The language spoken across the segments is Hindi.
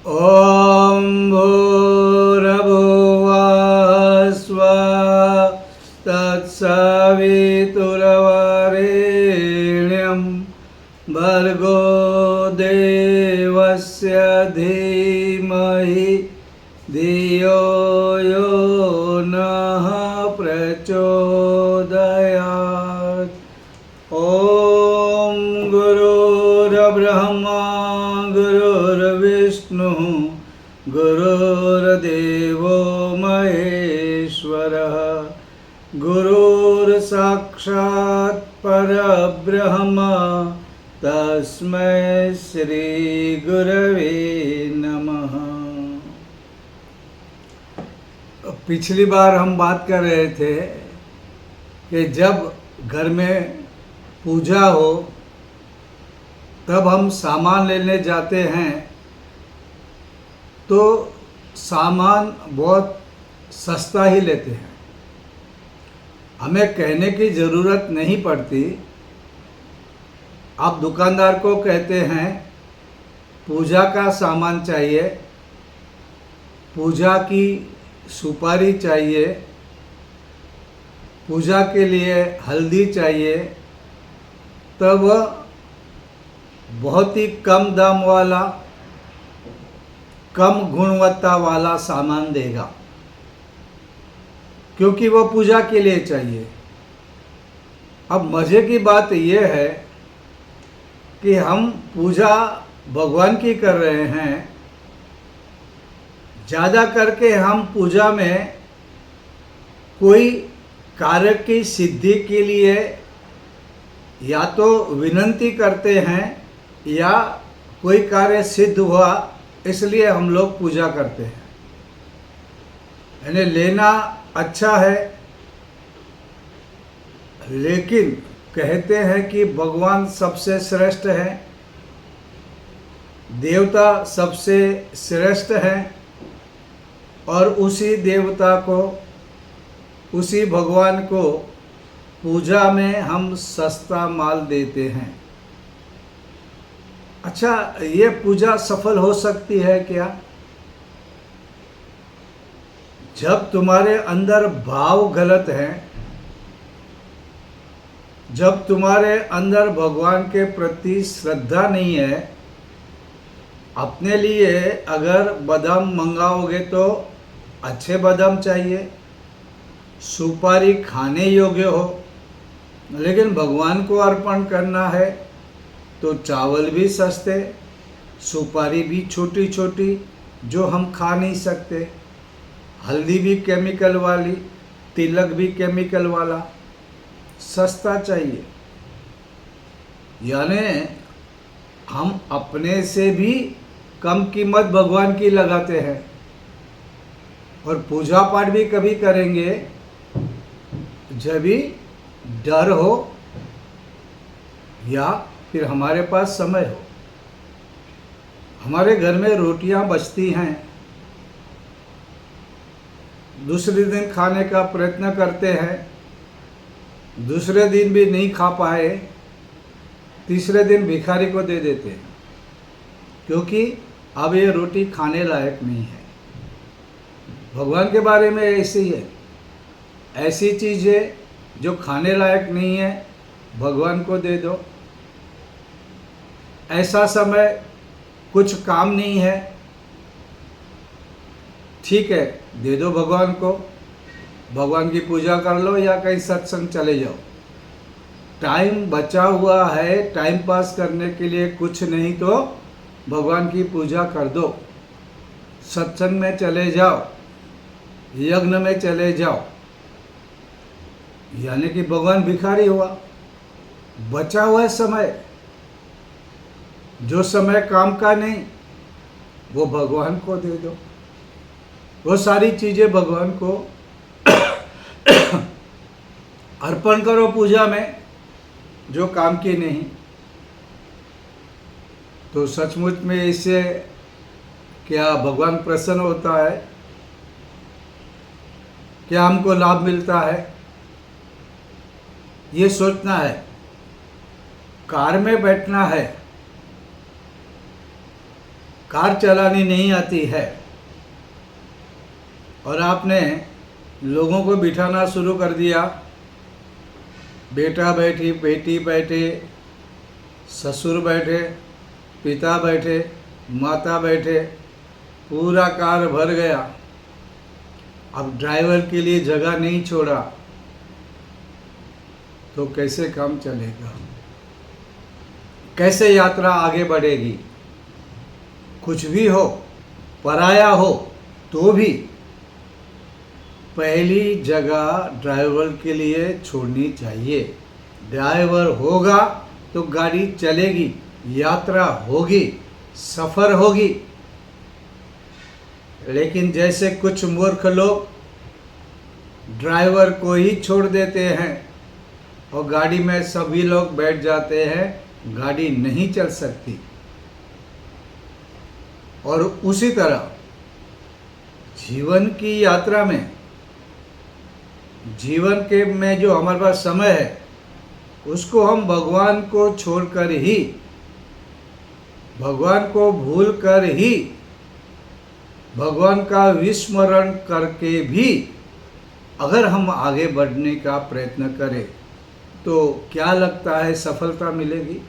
ॐ भूर्भुवस्सुवः तत्सवितुर्वरेण्यं भर्गो देवस्य धीमहि धियो यो नः प्रचोदयात्। ॐ गुरुर्ब्रह्मा गुरुर्विष्णुः गुरुर्देवो महेश्वरः गुरुर्साक्षात् परब्रह्म तस्मै श्री गुरवे नमः। पिछली बार हम बात कर रहे थे कि जब घर में पूजा हो तब हम सामान लेने जाते हैं तो सामान बहुत सस्ता ही लेते हैं। हमें कहने की ज़रूरत नहीं पड़ती। आप दुकानदार को कहते हैं पूजा का सामान चाहिए, पूजा की सुपारी चाहिए, पूजा के लिए हल्दी चाहिए, तब बहुत ही कम दाम वाला, कम गुणवत्ता वाला सामान देगा, क्योंकि वो पूजा के लिए चाहिए। अब मज़े की बात यह है कि हम पूजा भगवान की कर रहे हैं, ज़्यादा करके हम पूजा में कोई कार्य की सिद्धि के लिए या तो विनंती करते हैं या कोई कार्य सिद्ध हुआ इसलिए हम लोग पूजा करते हैं। यानी लेना अच्छा है, लेकिन कहते हैं कि भगवान सबसे श्रेष्ठ है, देवता सबसे श्रेष्ठ है, और उसी देवता को, उसी भगवान को पूजा में हम सस्ता माल देते हैं। अच्छा, ये पूजा सफल हो सकती है क्या? जब तुम्हारे अंदर भाव गलत हैं, जब तुम्हारे अंदर भगवान के प्रति श्रद्धा नहीं है, अपने लिए अगर बादाम मंगाओगे तो अच्छे बादाम चाहिए, सुपारी खाने योग्य हो, लेकिन भगवान को अर्पण करना है तो चावल भी सस्ते, सुपारी भी छोटी छोटी जो हम खा नहीं सकते, हल्दी भी केमिकल वाली, तिलक भी केमिकल वाला, सस्ता चाहिए। यानी हम अपने से भी कम कीमत भगवान की लगाते हैं। और पूजा पाठ भी कभी करेंगे जब भी डर हो या फिर हमारे पास समय हो। हमारे घर में रोटियां बचती हैं, दूसरे दिन खाने का प्रयत्न करते हैं, दूसरे दिन भी नहीं खा पाए, तीसरे दिन भिखारी को दे देते हैं, क्योंकि अब ये रोटी खाने लायक नहीं है। भगवान के बारे में ऐसे ही है, ऐसी चीज़ें जो खाने लायक नहीं है भगवान को दे दो। ऐसा समय कुछ काम नहीं है, ठीक है, दे दो भगवान को, भगवान की पूजा कर लो या कहीं सत्संग चले जाओ। टाइम बचा हुआ है टाइम पास करने के लिए, कुछ नहीं तो भगवान की पूजा कर दो, सत्संग में चले जाओ, यज्ञ में चले जाओ। यानी कि भगवान भिखारी हुआ। बचा हुआ समय, जो समय काम का नहीं, वो भगवान को दे दो। वो सारी चीज़ें भगवान को अर्पण करो पूजा में, जो काम की नहीं। तो सचमुच में इससे क्या भगवान प्रसन्न होता है? क्या हमको लाभ मिलता है? ये सोचना है। कार में बैठना है कार चलानी नहीं आती है और आपने लोगों को बिठाना शुरू कर दिया, बेटा बैठी, बेटी बैठे, ससुर बैठे, पिता बैठे, माता बैठे, पूरा कार भर गया। अब ड्राइवर के लिए जगह नहीं छोड़ा तो कैसे काम चलेगा? कैसे यात्रा आगे बढ़ेगी? कुछ भी हो, पराया हो तो भी पहली जगह ड्राइवर के लिए छोड़नी चाहिए। ड्राइवर होगा तो गाड़ी चलेगी, यात्रा होगी, सफ़र होगी। लेकिन जैसे कुछ मूर्ख लोग ड्राइवर को ही छोड़ देते हैं और गाड़ी में सभी लोग बैठ जाते हैं, गाड़ी नहीं चल सकती। और उसी तरह जीवन की यात्रा में, जीवन के में जो हमारे पास समय है, उसको हम भगवान को छोड़कर ही, भगवान को भूल कर ही, भगवान का विस्मरण करके भी अगर हम आगे बढ़ने का प्रयत्न करें तो क्या लगता है सफलता मिलेगी?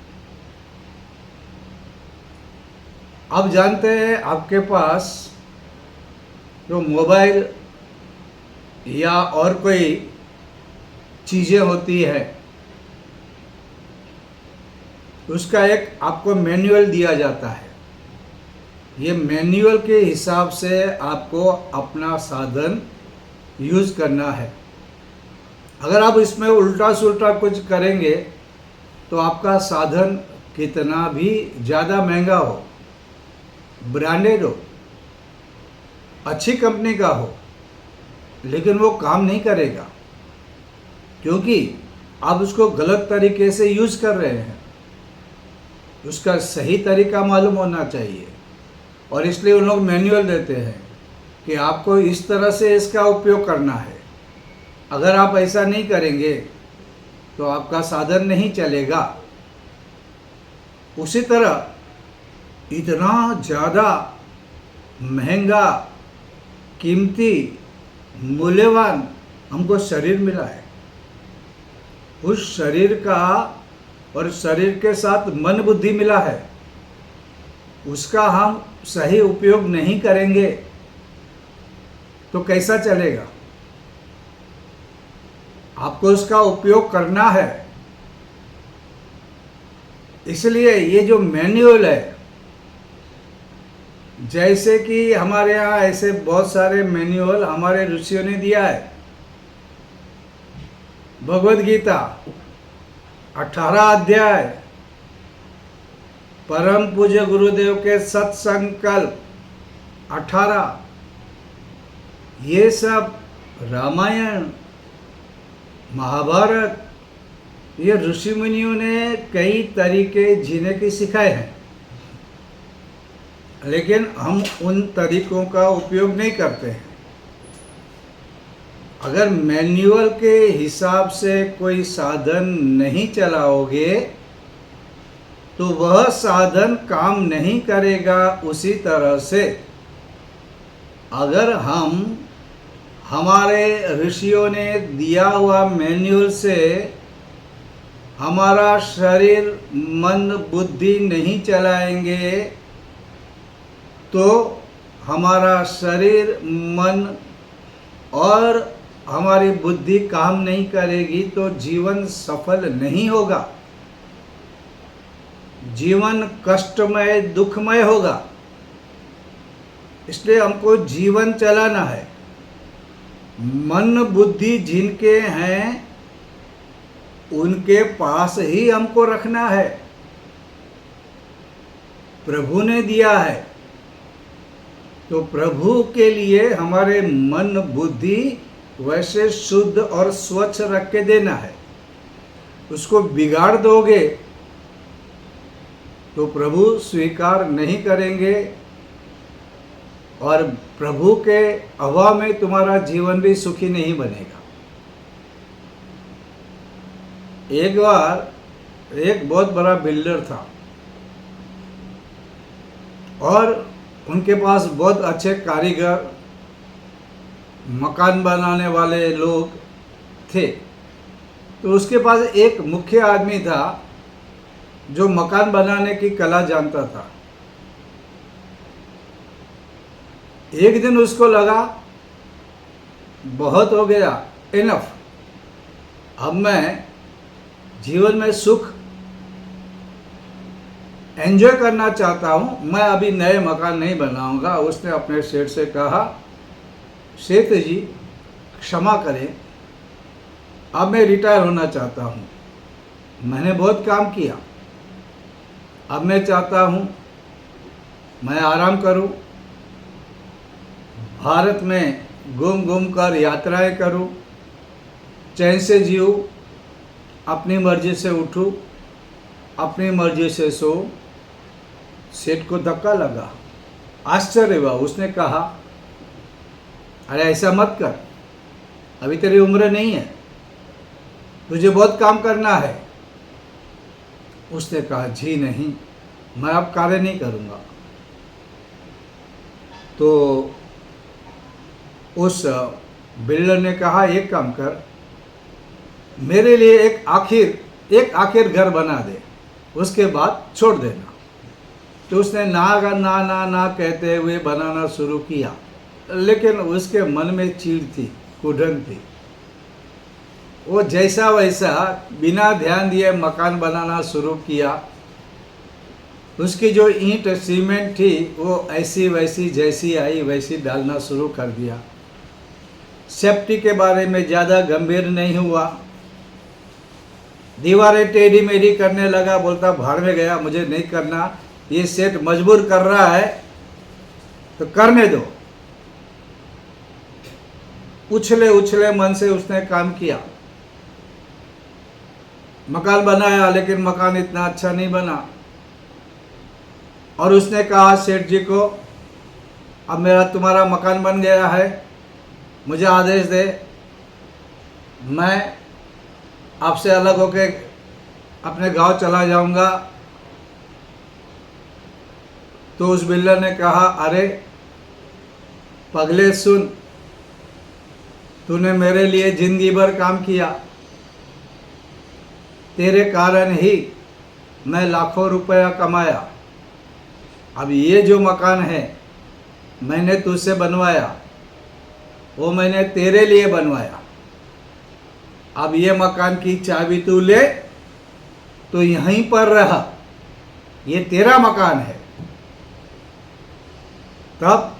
आप जानते हैं आपके पास जो मोबाइल या और कोई चीज़ें होती है, उसका एक आपको मैनुअल दिया जाता है। ये मैनुअल के हिसाब से आपको अपना साधन यूज़ करना है। अगर आप इसमें उल्टा सुल्टा कुछ करेंगे तो आपका साधन कितना भी ज़्यादा महंगा हो, ब्रांडेड हो, अच्छी कंपनी का हो, लेकिन वो काम नहीं करेगा, क्योंकि आप उसको गलत तरीके से यूज़ कर रहे हैं। उसका सही तरीका मालूम होना चाहिए और इसलिए उन लोग मैनुअल देते हैं कि आपको इस तरह से इसका उपयोग करना है। अगर आप ऐसा नहीं करेंगे तो आपका साधन नहीं चलेगा। उसी तरह इतना ज़्यादा महंगा, कीमती, मूल्यवान हमको शरीर मिला है। उस शरीर का और शरीर के साथ मन बुद्धि मिला है, उसका हम सही उपयोग नहीं करेंगे तो कैसा चलेगा? आपको उसका उपयोग करना है। इसलिए ये जो मैनुअल है, जैसे कि हमारे यहाँ ऐसे बहुत सारे मैनुअल हमारे ऋषियों ने दिया है। भगवद गीता 18 अध्याय, परम पूज्य गुरुदेव के सत्संकल्प 18, ये सब रामायण, महाभारत, ये ऋषि मुनियों ने कई तरीके जीने की सिखाए हैं, लेकिन हम उन तरीकों का उपयोग नहीं करते हैं। अगर मैनुअल के हिसाब से कोई साधन नहीं चलाओगे तो वह साधन काम नहीं करेगा। उसी तरह से अगर हम हमारे ऋषियों ने दिया हुआ मैनुअल से हमारा शरीर, मन, बुद्धि नहीं चलाएंगे तो हमारा शरीर, मन और हमारी बुद्धि काम नहीं करेगी तो जीवन सफल नहीं होगा। जीवन कष्टमय, दुखमय होगा। इसलिए हमको जीवन चलाना है। मन बुद्धि जिनके हैं उनके पास ही हमको रखना है। प्रभु ने दिया है तो प्रभु के लिए हमारे मन बुद्धि वैसे शुद्ध और स्वच्छ रख के देना है। उसको बिगाड़ दोगे तो प्रभु स्वीकार नहीं करेंगे और प्रभु के अभाव में तुम्हारा जीवन भी सुखी नहीं बनेगा। एक बार एक बहुत बड़ा बिल्डर था, और उनके पास बहुत अच्छे कारीगर, मकान बनाने वाले लोग थे। तो उसके पास एक मुख्य आदमी था जो मकान बनाने की कला जानता था। एक दिन उसको लगा बहुत हो गया, इनफ, अब मैं जीवन में सुख एंजॉय करना चाहता हूँ, मैं अभी नए मकान नहीं बनाऊंगा। उसने अपने सेठ से कहा, सेठ जी क्षमा करें, अब मैं रिटायर होना चाहता हूँ, मैंने बहुत काम किया, अब मैं चाहता हूँ मैं आराम करूँ, भारत में घूम घूम कर यात्राएं करूँ, चैन से जीऊँ, अपनी मर्जी से उठूँ, अपनी मर्जी से सो। सेठ को धक्का लगा, आश्चर्य हुआ। उसने कहा, अरे ऐसा मत कर, अभी तेरी उम्र नहीं है, तुझे बहुत काम करना है। उसने कहा, जी नहीं, मैं अब कार्य नहीं करूँगा। तो उस बिल्डर ने कहा, एक काम कर, मेरे लिए एक आखिर घर बना दे, उसके बाद छोड़ देना। तो उसने ना ना ना ना कहते हुए बनाना शुरू किया, लेकिन उसके मन में चीड़ थी, कुढ़न थी। वो जैसा वैसा बिना ध्यान दिए मकान बनाना शुरू किया। उसकी जो ईंट सीमेंट थी वो ऐसी वैसी जैसी आई वैसी डालना शुरू कर दिया। सेफ्टी के बारे में ज़्यादा गंभीर नहीं हुआ। दीवारें टेढ़ी मेढ़ी करने लगा, बोलता भाड़ में गया, मुझे नहीं करना, ये सेठ मजबूर कर रहा है तो करने दो। उछले उछले मन से उसने काम किया, मकान बनाया, लेकिन मकान इतना अच्छा नहीं बना। और उसने कहा सेठ जी को, अब मेरा तुम्हारा मकान बन गया है, मुझे आदेश दे, मैं आपसे अलग होके अपने गांव चला जाऊंगा। तो उस बिल्डर ने कहा, अरे पगले सुन, तूने मेरे लिए जिंदगी भर काम किया, तेरे कारण ही मैं लाखों रुपया कमाया। अब ये जो मकान है मैंने तुझसे बनवाया, वो मैंने तेरे लिए बनवाया। अब ये मकान की चाबी तू ले, तो यहीं पर रह, ये तेरा मकान है। तब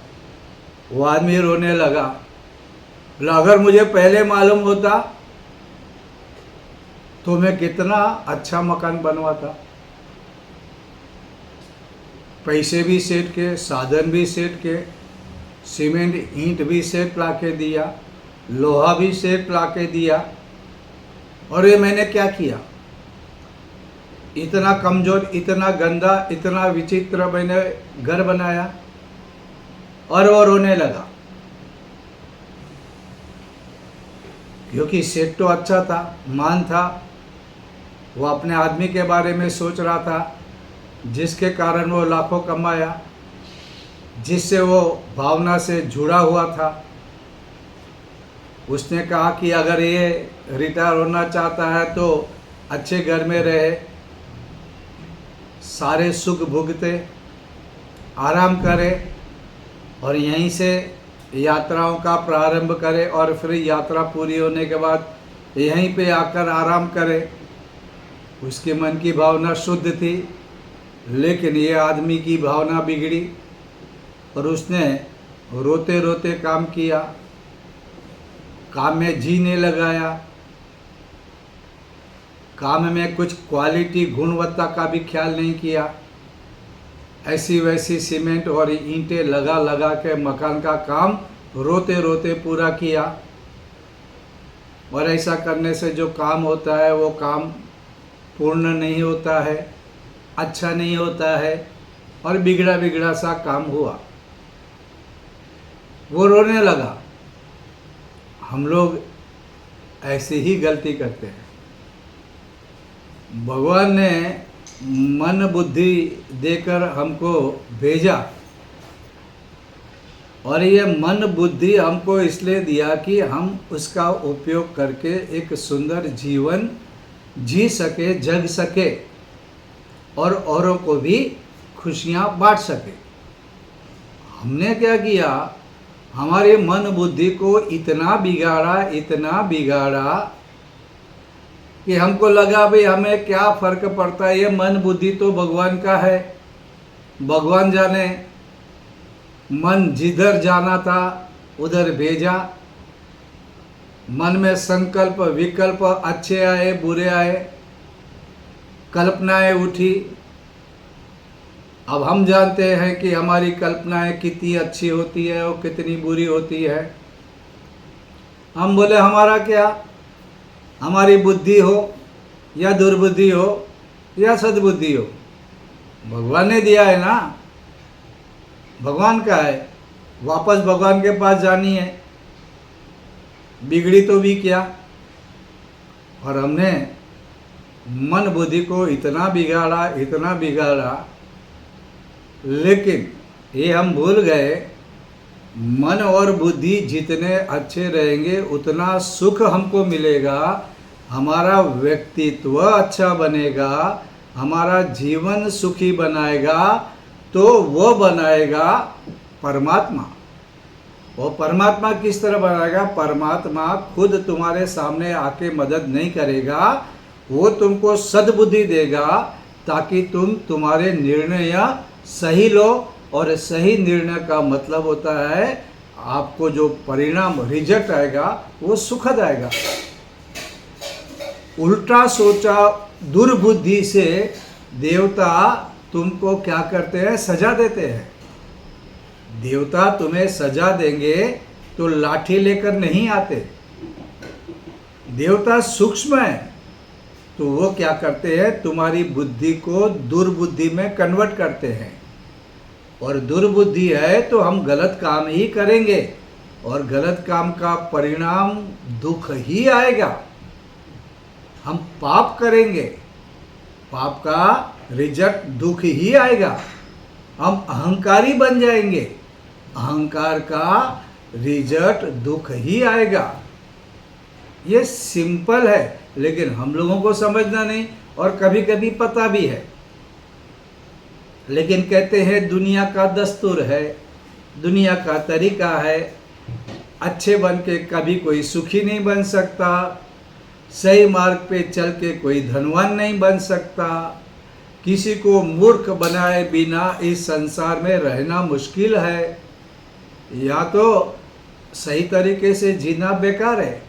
वो आदमी रोने लगा, बोला, अगर मुझे पहले मालूम होता तो मैं कितना अच्छा मकान बनवाता। पैसे भी सेठ के, साधन भी सेठ के, सीमेंट ईंट भी सेठ ला के दिया, लोहा भी सेठ ला के दिया, और ये मैंने क्या किया? इतना कमज़ोर, इतना गंदा, इतना विचित्र मैंने घर बनाया। और वो रोने लगा, क्योंकि सेठ तो अच्छा था, मान था, वो अपने आदमी के बारे में सोच रहा था, जिसके कारण वो लाखों कमाया, जिससे वो भावना से जुड़ा हुआ था। उसने कहा कि अगर ये रिटायर होना चाहता है तो अच्छे घर में रहे, सारे सुख भुगते, आराम करे, और यहीं से यात्राओं का प्रारंभ करे, और फिर यात्रा पूरी होने के बाद यहीं पे आकर आराम करे। उसके मन की भावना शुद्ध थी, लेकिन ये आदमी की भावना बिगड़ी और उसने रोते रोते काम किया, काम में जी नहीं लगाया, काम में कुछ क्वालिटी गुणवत्ता का भी ख्याल नहीं किया। ऐसी वैसी सीमेंट और ईंटें लगा लगा के मकान का काम रोते रोते पूरा किया। और ऐसा करने से जो काम होता है वो काम पूर्ण नहीं होता है, अच्छा नहीं होता है, और बिगड़ा बिगड़ा सा काम हुआ। वो रोने लगा। हम लोग ऐसे ही गलती करते हैं। भगवान ने मन बुद्धि देकर हमको भेजा, और ये मन बुद्धि हमको इसलिए दिया कि हम उसका उपयोग करके एक सुंदर जीवन जी सके, जग सके, और औरों को भी खुशियाँ बांट सके। हमने क्या किया, हमारे मन बुद्धि को इतना बिगाड़ा कि हमको लगा भाई हमें क्या फर्क पड़ता है, ये मन बुद्धि तो भगवान का है, भगवान जाने। मन जिधर जाना था उधर भेजा। मन में संकल्प विकल्प अच्छे आए बुरे आए, कल्पनाएं उठी। अब हम जानते हैं कि हमारी कल्पनाएं कितनी अच्छी होती है और कितनी बुरी होती है। हम बोले हमारा क्या, हमारी बुद्धि हो या दुर्बुद्धि हो या सद्बुद्धि हो, भगवान ने दिया है ना, भगवान का है, वापस भगवान के पास जानी है। बिगड़ी तो भी क्या। और हमने मन बुद्धि को इतना बिगाड़ा, लेकिन ये हम भूल गए, मन और बुद्धि जितने अच्छे रहेंगे उतना सुख हमको मिलेगा, हमारा व्यक्तित्व अच्छा बनेगा, हमारा जीवन सुखी बनाएगा। तो वो बनाएगा परमात्मा। वो परमात्मा किस तरह बनाएगा, परमात्मा खुद तुम्हारे सामने आके मदद नहीं करेगा, वो तुमको सद्बुद्धि देगा ताकि तुम तुम्हारे निर्णय सही लो। और सही निर्णय का मतलब होता है आपको जो परिणाम रिजल्ट आएगा वो सुखद आएगा। उल्टा सोचा दुर्बुद्धि से देवता तुमको क्या करते हैं, सजा देते हैं। देवता तुम्हें सजा देंगे तो लाठी लेकर नहीं आते। देवता सूक्ष्म है, तो वो क्या करते हैं, तुम्हारी बुद्धि को दुर्बुद्धि में कन्वर्ट करते हैं। और दुर्बुद्धि है तो हम गलत काम ही करेंगे, और गलत काम का परिणाम दुख ही आएगा। हम पाप करेंगे, पाप का रिजल्ट दुख ही आएगा। हम अहंकारी बन जाएंगे, अहंकार का रिजल्ट दुख ही आएगा। ये सिंपल है, लेकिन हम लोगों को समझना नहीं, और कभी कभी पता भी है, लेकिन कहते हैं दुनिया का दस्तूर है, दुनिया का तरीका है, अच्छे बन के कभी कोई सुखी नहीं बन सकता, सही मार्ग पे चल के कोई धनवान नहीं बन सकता, किसी को मूर्ख बनाए बिना इस संसार में रहना मुश्किल है। या तो सही तरीके से जीना बेकार है,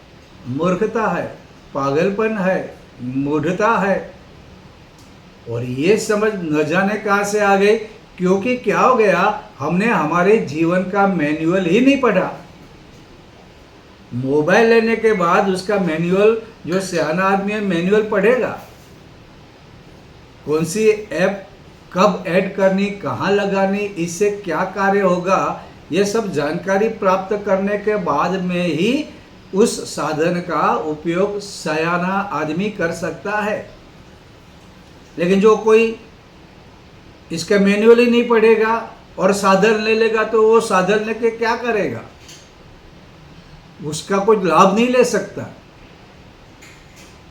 मूर्खता है, पागलपन है, मूढ़ता है। और ये समझ न जाने कहाँ से आ गई, क्योंकि क्या हो गया, हमने हमारे जीवन का मैनुअल ही नहीं पढ़ा। मोबाइल लेने के बाद उसका मैनुअल, जो सियाना आदमी है मैनुअल पढ़ेगा, कौन सी ऐप कब ऐड करनी, कहाँ लगानी, इससे क्या कार्य होगा, ये सब जानकारी प्राप्त करने के बाद में ही उस साधन का उपयोग सयाना आदमी कर सकता है। लेकिन जो कोई इसका मैनुअल ही नहीं पढ़ेगा और साधन ले लेगा, तो वो साधन लेके क्या करेगा, उसका कोई लाभ नहीं ले सकता।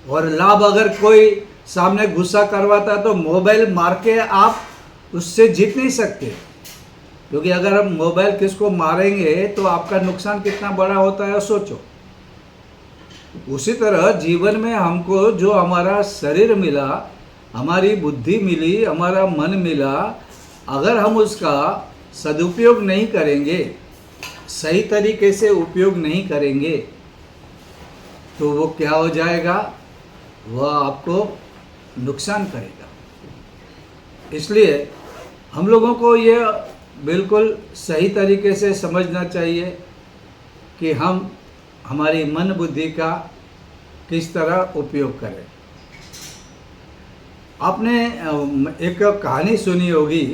और लाभ अगर कोई सामने गुस्सा करवाता तो मोबाइल मार के आप उससे जीत नहीं सकते, क्योंकि अगर हम मोबाइल किसको मारेंगे तो आपका नुकसान कितना बड़ा होता है सोचो। उसी तरह जीवन में हमको जो हमारा शरीर मिला, हमारी बुद्धि मिली, हमारा मन मिला, अगर हम उसका सदुपयोग नहीं करेंगे, सही तरीके से उपयोग नहीं करेंगे, तो वो क्या हो जाएगा, वह आपको नुकसान करेगा। इसलिए हम लोगों को ये बिल्कुल सही तरीके से समझना चाहिए कि हम हमारी मन बुद्धि का किस तरह उपयोग करें। आपने एक कहानी सुनी होगी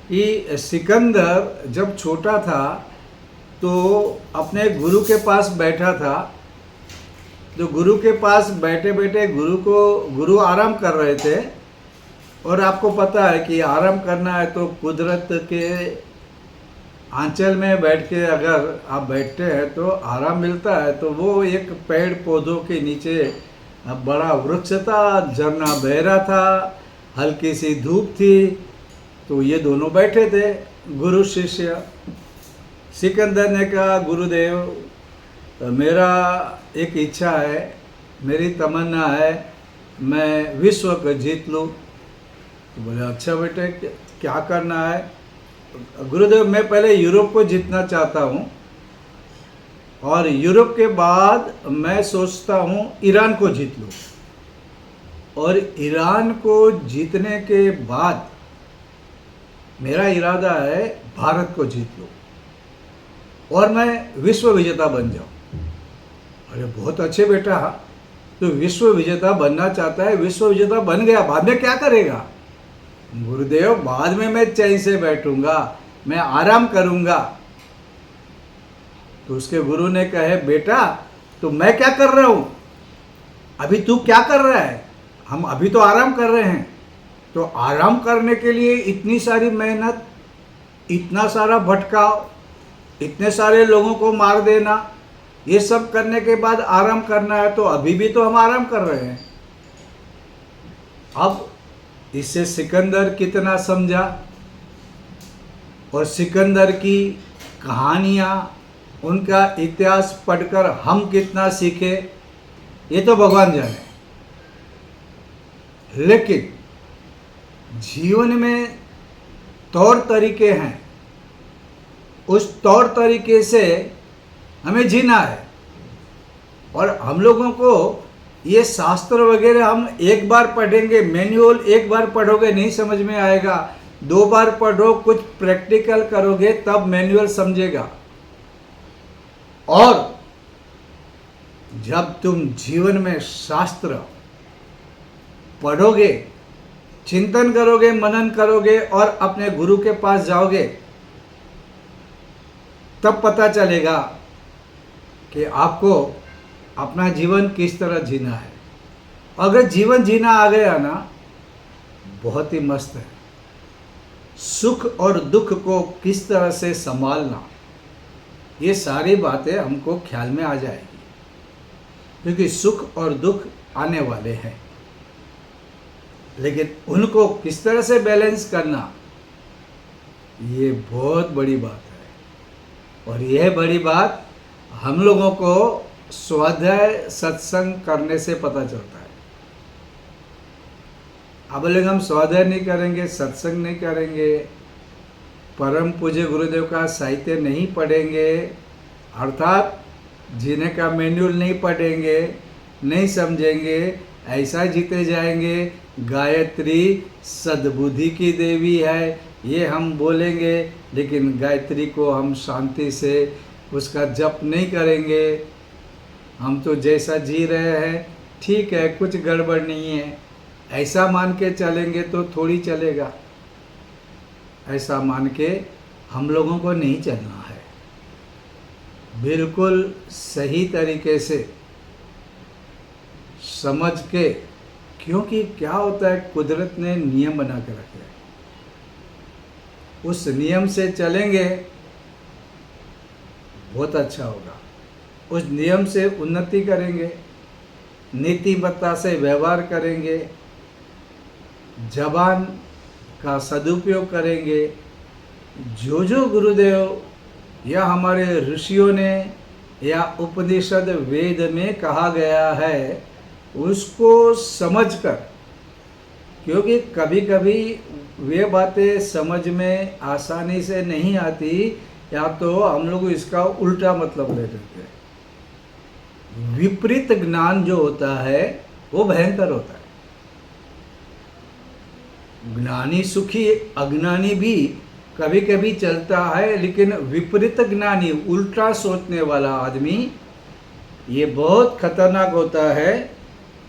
कि सिकंदर जब छोटा था तो अपने गुरु के पास बैठा था। तो गुरु के पास बैठे बैठे गुरु आराम कर रहे थे, और आपको पता है कि आराम करना है तो कुदरत के आंचल में बैठ के अगर आप बैठते हैं तो आराम मिलता है। तो वो एक पेड़ पौधों के नीचे बड़ा वृक्ष था, झरना बह रहा था, हल्की सी धूप थी, तो ये दोनों बैठे थे गुरु शिष्य। सिकंदर ने कहा, गुरुदेव मेरा एक इच्छा है, मेरी तमन्ना है, मैं विश्व को जीत लूँ। तो बोले अच्छा बेटे क्या करना है? गुरुदेव मैं पहले यूरोप को जीतना चाहता हूँ और यूरोप के बाद मैं सोचता हूँ ईरान को जीत लूँ, और ईरान को जीतने के बाद मेरा इरादा है भारत को जीत लूँ और मैं विश्व विजेता बन जाऊँ। अरे बहुत अच्छे बेटा, तो विश्व विजेता बनना चाहता है, विश्व विजेता बन गया, बाद में क्या करेगा? गुरुदेव बाद में मैं चैन से बैठूंगा, मैं आराम करूंगा। तो उसके गुरु ने कहे, बेटा तो मैं क्या कर रहा हूं, अभी तू क्या कर रहा है? हम अभी तो आराम कर रहे हैं। तो आराम करने के लिए इतनी सारी मेहनत, इतना सारा भटकाव, इतने सारे लोगों को मार देना, ये सब करने के बाद आराम करना है, तो अभी भी तो हम आराम कर रहे हैं। अब इससे सिकंदर कितना समझा और सिकंदर की कहानियाँ, उनका इतिहास पढ़कर हम कितना सीखे, ये तो भगवान जाने। लेकिन जीवन में तौर तरीके हैं, उस तौर तरीके से हमें जीना है। और हम लोगों को ये शास्त्र वगैरह हम एक बार पढ़ेंगे, मैनुअल एक बार पढ़ोगे नहीं समझ में आएगा, 2 बार पढ़ो, कुछ प्रैक्टिकल करोगे तब मैनुअल समझेगा। और जब तुम जीवन में शास्त्र पढ़ोगे, चिंतन करोगे, मनन करोगे और अपने गुरु के पास जाओगे, तब पता चलेगा कि आपको अपना जीवन किस तरह जीना है। अगर जीवन जीना आ गया ना, बहुत ही मस्त है। सुख और दुख को किस तरह से संभालना, ये सारी बातें हमको ख्याल में आ जाएगी, क्योंकि सुख और दुख आने वाले हैं। लेकिन उनको किस तरह से बैलेंस करना, ये बहुत बड़ी बात है। और यह बड़ी बात हम लोगों को स्वाध्याय सत्संग करने से पता चलता है। अब बोलेंगे हम स्वाध्याय नहीं करेंगे, सत्संग नहीं करेंगे, परम पूज्य गुरुदेव का साहित्य नहीं पढ़ेंगे, अर्थात जीने का मैनुअल नहीं पढ़ेंगे, नहीं समझेंगे, ऐसा जीते जाएंगे। गायत्री सद्बुद्धि की देवी है ये हम बोलेंगे, लेकिन गायत्री को हम शांति से उसका जप नहीं करेंगे। हम तो जैसा जी रहे हैं ठीक है, कुछ गड़बड़ नहीं है, ऐसा मान के चलेंगे तो थोड़ी चलेगा। ऐसा मान के हम लोगों को नहीं चलना है, बिल्कुल सही तरीके से समझ के। क्योंकि क्या होता है, कुदरत ने नियम बना के रखे हैं, उस नियम से चलेंगे बहुत अच्छा होगा। उस नियम से उन्नति करेंगे, नीतिमत्ता से व्यवहार करेंगे, जबान का सदुपयोग करेंगे। जो जो गुरुदेव या हमारे ऋषियों ने या उपनिषद वेद में कहा गया है उसको समझकर, क्योंकि कभी कभी वे बातें समझ में आसानी से नहीं आती, या तो हम लोग इसका उल्टा मतलब ले लेते हैं। विपरीत ज्ञान जो होता है वो भयंकर होता है। ज्ञानी सुखी, अज्ञानी भी कभी कभी चलता है, लेकिन विपरीत ज्ञानी, उल्टा सोचने वाला आदमी, ये बहुत खतरनाक होता है।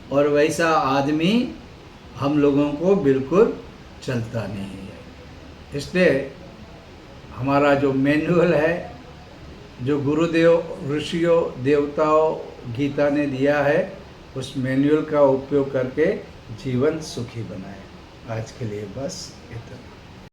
और वैसा आदमी हम लोगों को बिल्कुल चलता नहीं है। इसलिए हमारा जो मैनुअल है, जो गुरुदेव, ऋषियों, देवताओं, गीता ने दिया है, उस मैनुअल का उपयोग करके जीवन सुखी बनाए। आज के लिए बस इतना।